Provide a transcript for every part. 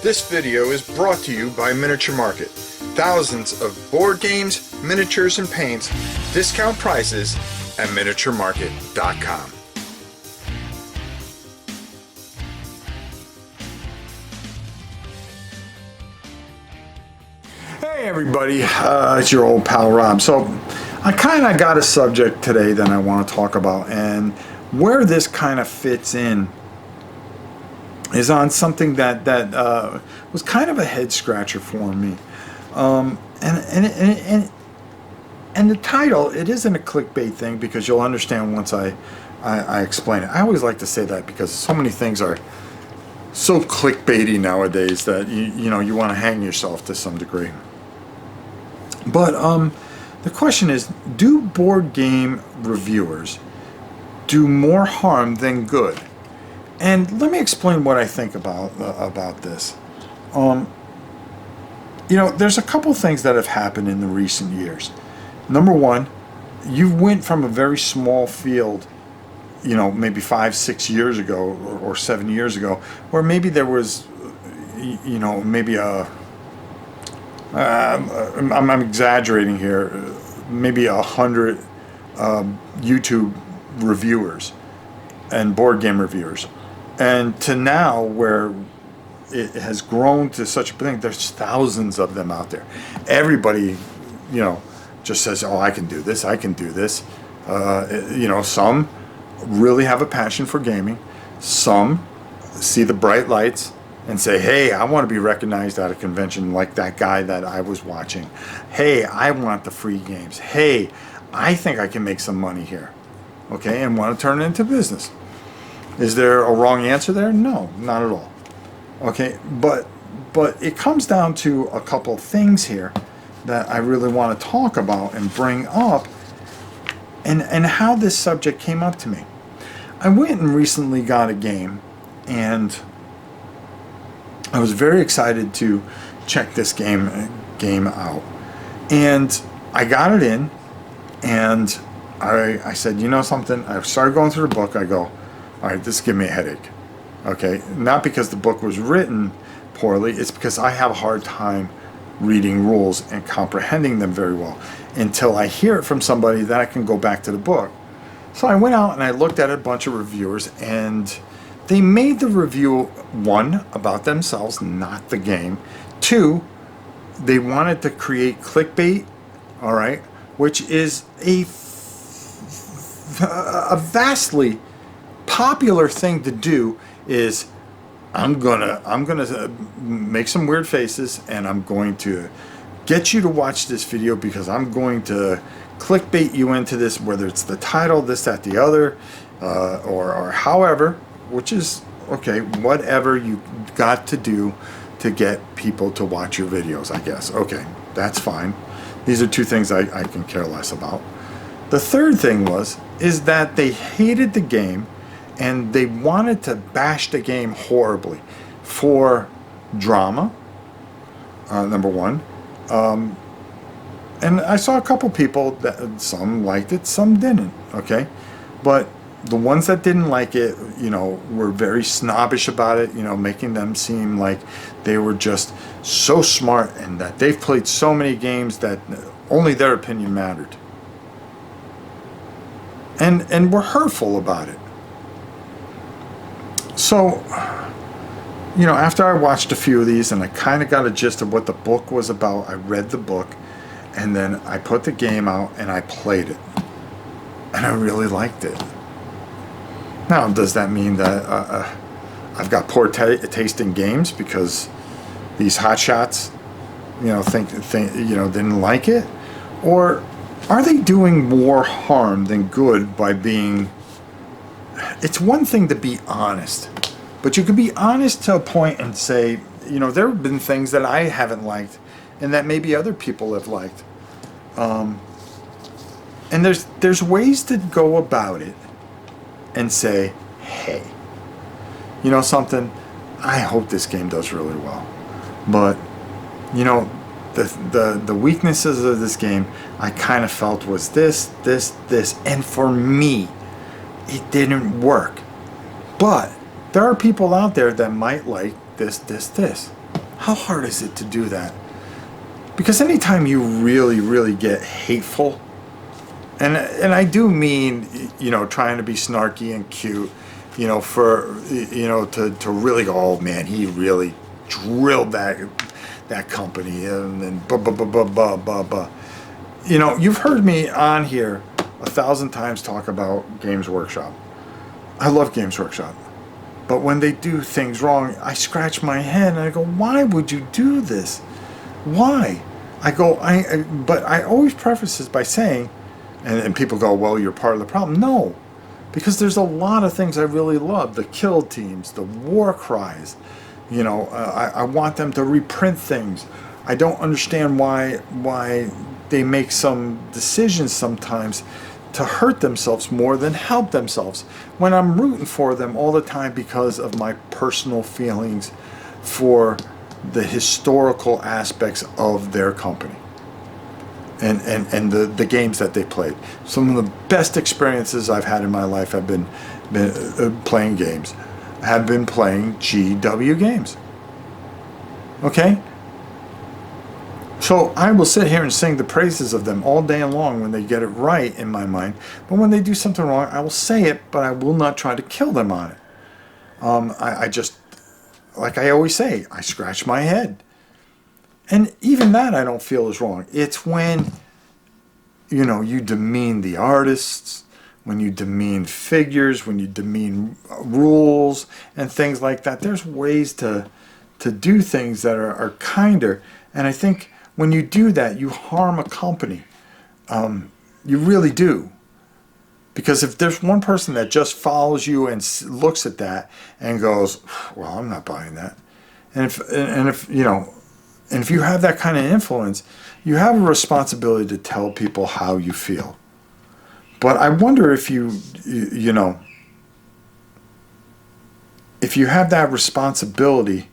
This video is brought to you by Miniature Market. Thousands of board games, miniatures, and paints, discount prices at miniaturemarket.com. Hey everybody, it's your old pal Rob. So I kind of got a subject today that I want to talk about, and where this kind of fits in is on something that was kind of a head scratcher for me. And the title, it isn't a clickbait thing, because you'll understand once I explain it. I always like to say that because so many things are so clickbaity nowadays that you want to hang yourself to some degree. But the question is, do board game reviewers do more harm than good? And let me explain what I think about this. There's a couple things that have happened in the recent years. Number one, you went from a very small field, maybe 5-6 years ago or 7 years ago, where maybe there was, maybe I'm exaggerating here, maybe 100 YouTube reviewers and board game reviewers, and to now where it has grown to such a thing. There's thousands of them out there. Everybody, just says, "Oh, I can do this. I can do this." Some really have a passion for gaming. Some see the bright lights and say, "Hey, I want to be recognized at a convention like that guy that I was watching. Hey, I want the free games. Hey, I think I can make some money here." Okay, and want to turn it into business. Is there a wrong answer there? No, not at all. Okay, but it comes down to a couple things here that I really want to talk about and bring up, and how this subject came up to me. I went and recently got a game, and I was very excited to check this game out. And I got it in, and I said, something? I started going through the book. I go, all right, this is giving me a headache. Okay, not because the book was written poorly, it's because I have a hard time reading rules and comprehending them very well until I hear it from somebody that I can go back to the book. So I went out and I looked at a bunch of reviewers, and they made the review, one, about themselves, not the game. Two, they wanted to create clickbait, all right, which is a vastly popular thing to do. Is I'm gonna make some weird faces, and I'm going to get you to watch this video because I'm going to clickbait you into this, whether it's the title, this, that, the other, or however, which is okay, whatever you got to do to get people to watch your videos, I guess. Okay, that's fine. These are two things I can care less about. The third thing is that they hated the game, and they wanted to bash the game horribly for drama, number one. And I saw a couple people that some liked it, some didn't, okay? But the ones that didn't like it, were very snobbish about it, making them seem like they were just so smart and that they've played so many games that only their opinion mattered. And were hurtful about it. So, after I watched a few of these and I kind of got a gist of what the book was about, I read the book, and then I put the game out and I played it. And I really liked it. Now, does that mean that I've got poor taste in games because these hotshots, didn't like it? Or are they doing more harm than good by being... It's one thing to be honest, but you could be honest to a point and say, there have been things that I haven't liked and that maybe other people have liked. And there's ways to go about it and say, hey, something, I hope this game does really well. But, the weaknesses of this game I kind of felt was this, and for me, it didn't work. But there are people out there that might like this. How hard is it to do that? Because anytime you really, really get hateful, and I do mean, trying to be snarky and cute, to really go, oh man, he really drilled that company, and then blah blah blah blah blah blah blah. You've heard me on here 1,000 times talk about Games Workshop. I love Games Workshop. But when they do things wrong, I scratch my head and I go, why would you do this? Why? But I always preface this by saying, and people go, well, you're part of the problem. No, because there's a lot of things I really love. The kill teams, the war cries. I want them to reprint things. I don't understand why they make some decisions sometimes to hurt themselves more than help themselves, when I'm rooting for them all the time because of my personal feelings for the historical aspects of their company and the games that they played. Some of the best experiences I've had in my life have been playing games, have been playing GW games. Okay? So I will sit here and sing the praises of them all day long when they get it right in my mind. But when they do something wrong, I will say it, but I will not try to kill them on it. I just, like I always say, I scratch my head. And even that I don't feel is wrong. It's when, you demean the artists, when you demean figures, when you demean rules and things like that. There's ways to do things that are kinder. And I think when you do that, you harm a company. You really do. Because if there's one person that just follows you and looks at that and goes, well, I'm not buying that. And if you have that kind of influence, you have a responsibility to tell people how you feel. But I wonder if if you have that responsibility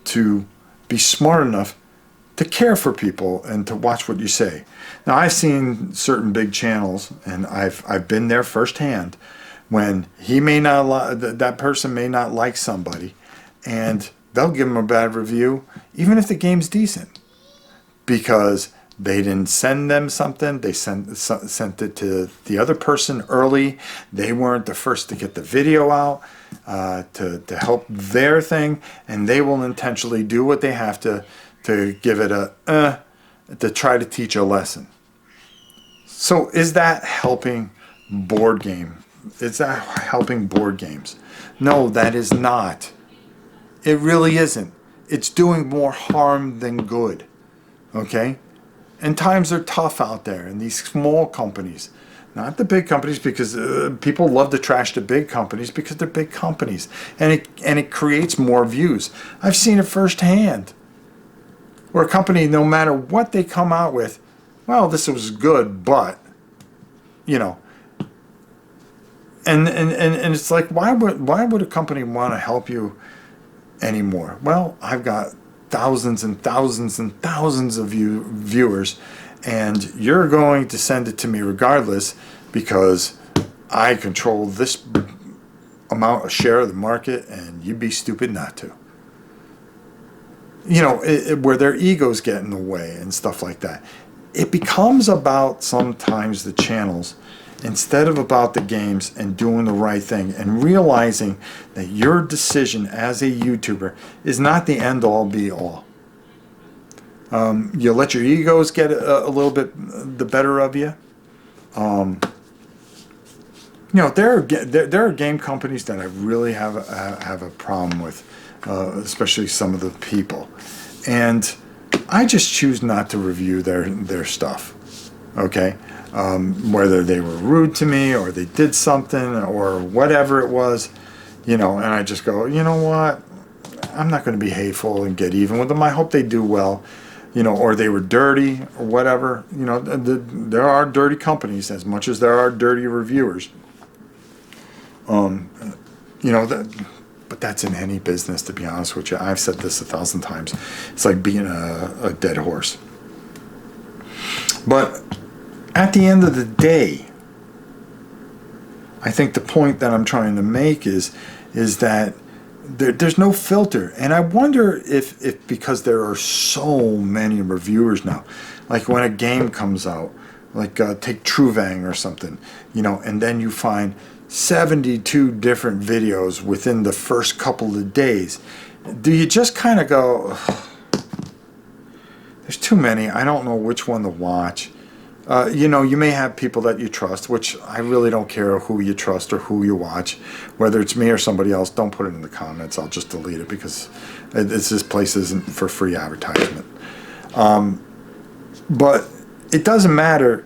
to be smart enough to care for people and to watch what you say. Now, I've seen certain big channels, and I've been there firsthand, when that person may not like somebody, and they'll give them a bad review, even if the game's decent, because they didn't send them something. They sent it to the other person early. They weren't the first to get the video out to help their thing, and they will intentionally do what they have to give it to try to teach a lesson. So is that helping board game? Is that helping board games? No, that is not. It really isn't. It's doing more harm than good. Okay? And times are tough out there in these small companies. Not the big companies, because people love to trash the big companies because they're big companies. And it creates more views. I've seen it firsthand. Where a company, no matter what they come out with, well, this was good, but, and it's like, why would a company want to help you anymore? Well, I've got thousands and thousands and thousands of viewers, and you're going to send it to me regardless because I control this amount of share of the market, and you'd be stupid not to. Where their egos get in the way and stuff like that. It becomes about sometimes the channels instead of about the games, and doing the right thing and realizing that your decision as a YouTuber is not the end all be all. You let your egos get a little bit the better of you. There are game companies that I really have a problem with. Especially some of the people, and I just choose not to review their stuff. Okay, whether they were rude to me or they did something or whatever it was, and I just go, you know what, I'm not going to be hateful and get even with them. I hope they do well, or they were dirty or whatever. There are dirty companies as much as there are dirty reviewers. But that's in any business, to be honest with you. I've said this 1,000 times. It's like being a dead horse. But at the end of the day, I think the point that I'm trying to make is that there's no filter. And I wonder if because there are so many reviewers now, like when a game comes out, like take Truvang or something, and then you find 72 different videos within the first couple of days. Do you just kind of go, there's too many, I don't know which one to watch? You may have people that you trust, which I really don't care who you trust or who you watch, whether it's me or somebody else. Don't put it in the comments. I'll just delete it because this place isn't for free advertisement. But it doesn't matter,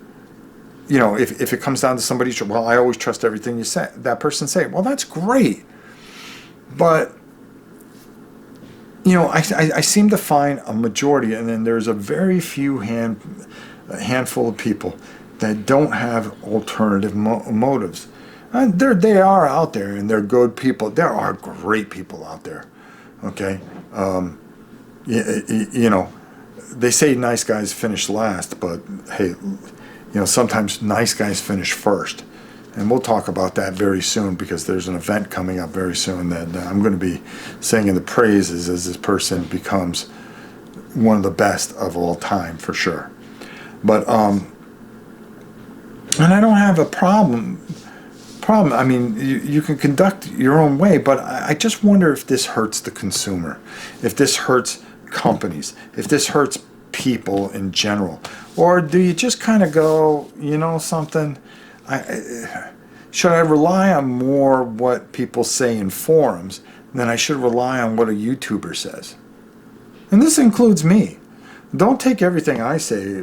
if it comes down to somebody. Well, I always trust everything you say. That person say, well, that's great, but I seem to find a majority, and then there's a very few handful of people that don't have alternative motives. They are out there, and they're good people. There are great people out there. Okay, they say nice guys finish last, but hey, sometimes nice guys finish first. And we'll talk about that very soon, because there's an event coming up very soon that I'm going to be singing the praises as this person becomes one of the best of all time for sure. But and I don't have a problem. I mean, you can conduct your own way, but I just wonder if this hurts the consumer, if this hurts companies, if this hurts people in general, or do you just kind of go, something? Should I rely on more what people say in forums than I should rely on what a YouTuber says? And this includes me. Don't take everything I say,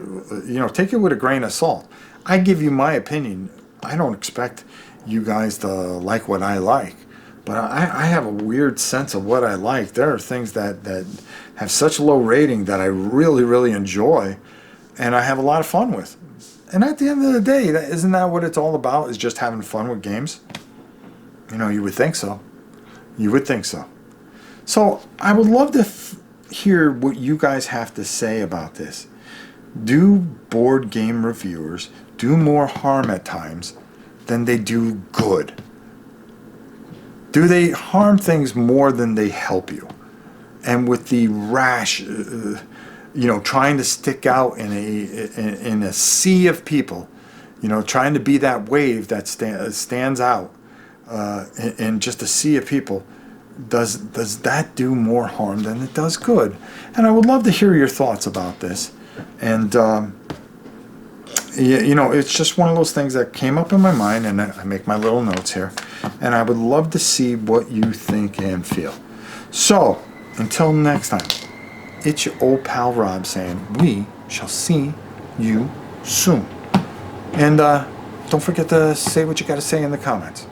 take it with a grain of salt. I give you my opinion. I don't expect you guys to like what I like, but I have a weird sense of what I like. There are things that have such low rating that I really, really enjoy, and I have a lot of fun with. And at the end of the day, isn't that what it's all about, is just having fun with games? You would think so. You would think so. So I would love to hear what you guys have to say about this. Do board game reviewers do more harm at times than they do good? Do they harm things more than they help you? And with the rash, trying to stick out in a sea of people, trying to be that wave that stands out in just a sea of people, does that do more harm than it does good? And I would love to hear your thoughts about this. And it's just one of those things that came up in my mind, and I make my little notes here, and I would love to see what you think and feel. So until next time, it's your old pal Rob saying, we shall see you soon. And don't forget to say what you got to say in the comments.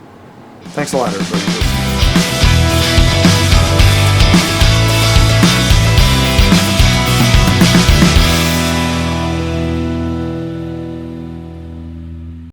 Thanks a lot, everybody.